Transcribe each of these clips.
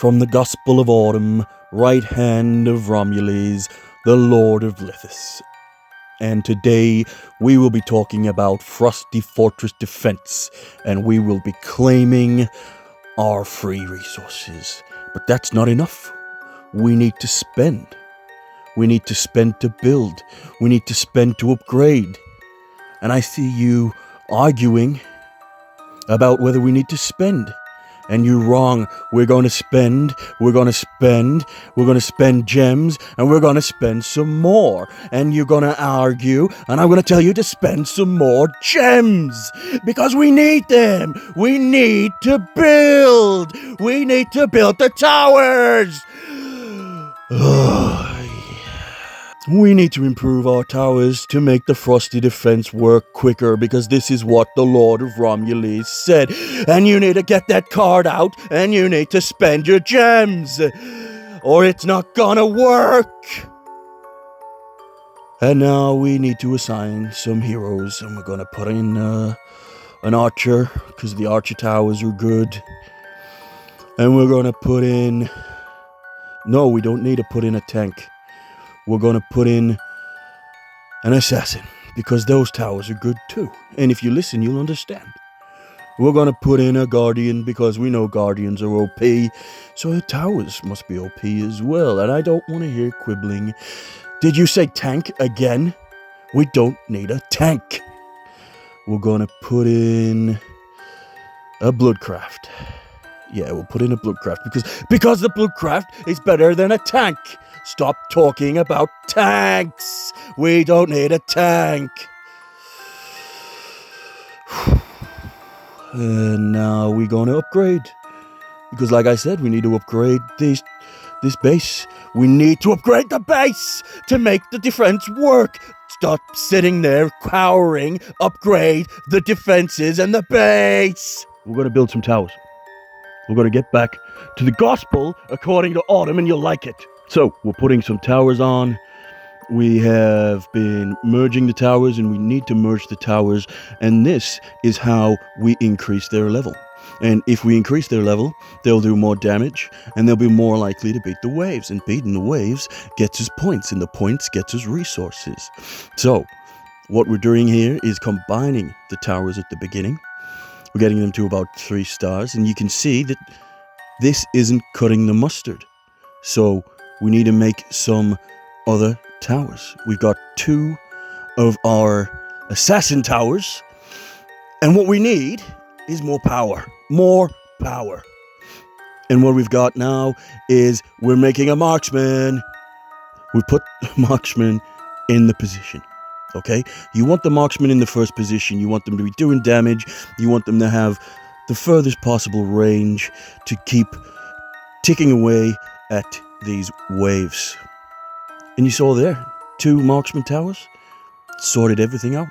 from the Gospel of Autumn, right hand of Romulus, the Lord of Lithus. And today we will be talking about Frosty Fortress Defense, and we will be claiming our free resources. But that's not enough. We need to spend. We need to spend to build. We need to spend to upgrade. And I see you arguing about whether we need to spend. And you're wrong. We're going to spend, we're going to spend gems, and we're going to spend some more. And you're going to argue, and I'm going to tell you to spend some more gems. Because we need them. We need to build. We need to build the towers. We need to improve our towers to make the Frosty Defense work quicker, because this is what the Lord of Romulus said. And you need to get that card out, and you need to spend your gems, or it's not gonna work. And now we need to assign some heroes, and we're gonna put in an archer, because the archer towers are good. And we're gonna put in... No, we don't need to put in a tank. We're going to put in an assassin, because those towers are good too. And if you listen, you'll understand. We're going to put in a guardian, because we know guardians are OP. So the towers must be OP as well. And I don't want to hear quibbling. Did you say tank again? We don't need a tank. We're going to put in a bloodcraft. Yeah, we'll put in a bloodcraft, because the bloodcraft is better than a tank. Stop talking about tanks. We don't need a tank. And now we're going to upgrade. Because like I said, we need to upgrade this base. We need to upgrade the base to make the defense work. Stop sitting there cowering. Upgrade the defenses and the base. We're going to build some towers. We're going to get back to the gospel according to Autumn, and you'll like it. So, we're putting some towers on. We have been merging the towers, and we need to merge the towers. And this is how we increase their level. And if we increase their level, they'll do more damage, and they'll be more likely to beat the waves. And beating the waves gets us points, and the points gets us resources. So, what we're doing here is combining the towers at the beginning. We're getting them to about 3 stars, and you can see that this isn't cutting the mustard. So, we need to make some other towers. We've got 2 of our assassin towers. And what we need is more power. More power. And what we've got now is we're making a marksman. We put the marksman in the position. Okay? You want the marksman in the first position. You want them to be doing damage. You want them to have the furthest possible range to keep ticking away at these waves. And you saw there, 2 marksman towers, sorted everything out.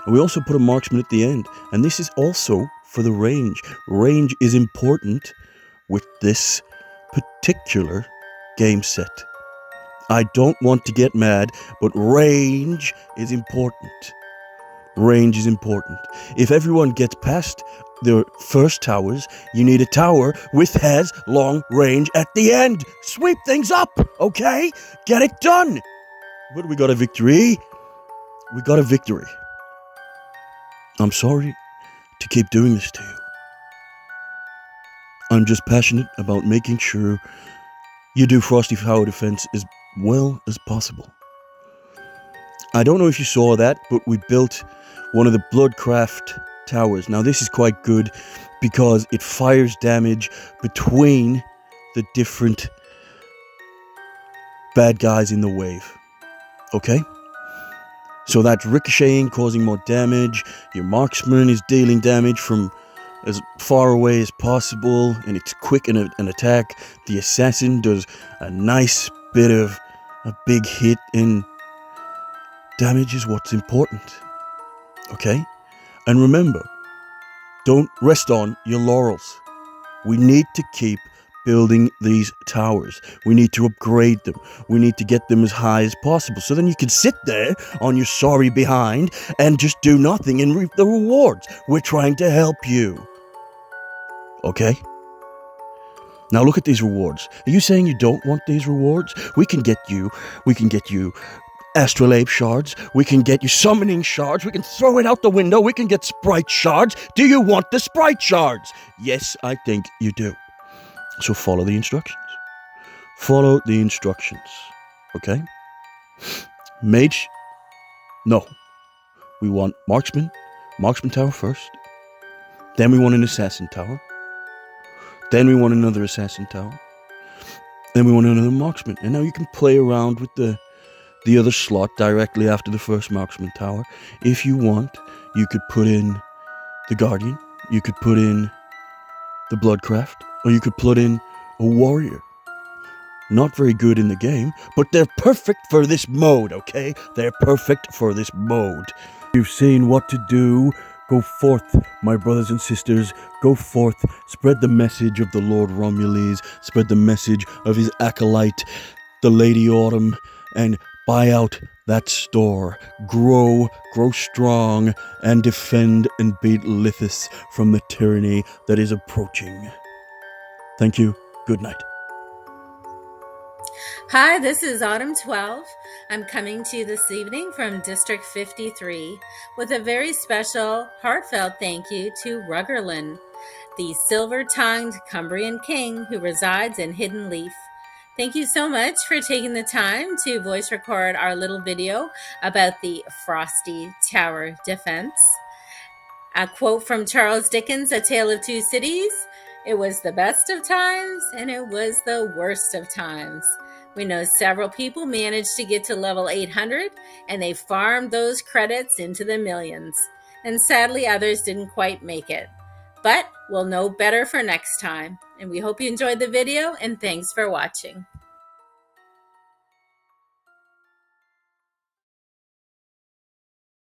And we also put a marksman at the end, and this is also for the range. Range is important with this particular game set. I don't want to get mad, but range is important. Range is important. If everyone gets past the first towers, you need a tower with has long range at the end. Sweep things up, okay? Get it done. But we got a victory. We got a victory. I'm sorry to keep doing this to you. I'm just passionate about making sure you do Frosty Tower Defense as well as possible. I don't know if you saw that, but we built one of the Bloodcraft towers. Now this is quite good because it fires damage between the different bad guys in the wave. Okay? So that's ricocheting, causing more damage. Your marksman is dealing damage from as far away as possible, and it's quick in an attack. The assassin does a nice bit of a big hit, and damage is what's important. Okay? And remember, don't rest on your laurels. We need to keep building these towers. We need to upgrade them. We need to get them as high as possible. So then you can sit there on your sorry behind and just do nothing and reap the rewards. We're trying to help you. Okay? Now look at these rewards. Are you saying you don't want these rewards? We can get you astrolabe shards. We can get you summoning shards. We can throw it out the window. We can get sprite shards. Do you want the sprite shards? Yes, I think you do. So follow the instructions. Follow the instructions. Okay? Mage, no. We want marksman tower first. Then we want an assassin tower. Then we want another assassin tower. Then we want another marksman. And now you can play around with the other slot directly after the first marksman tower. If you want, you could put in the guardian. You could put in the bloodcraft. Or you could put in a warrior. Not very good in the game, but they're perfect for this mode, okay? They're perfect for this mode. You've seen what to do. Go forth, my brothers and sisters. Go forth. Spread the message of the Lord Romulus. Spread the message of his acolyte, the Lady Autumn, and buy out that store. Grow strong, and defend and beat Lithis from the tyranny that is approaching. Thank you. Good night. Hi, this is Autumn 12. I'm coming to you this evening from District 53 with a very special, heartfelt thank you to Ruggerlin, the silver-tongued Cumbrian king who resides in Hidden Leaf. Thank you so much for taking the time to voice record our little video about the Frosty Tower Defense. A quote from Charles Dickens, A Tale of Two Cities: "It was the best of times and it was the worst of times." We know several people managed to get to level 800 and they farmed those credits into the millions. And sadly, others didn't quite make it. But we'll know better for next time. And we hope you enjoyed the video, and thanks for watching.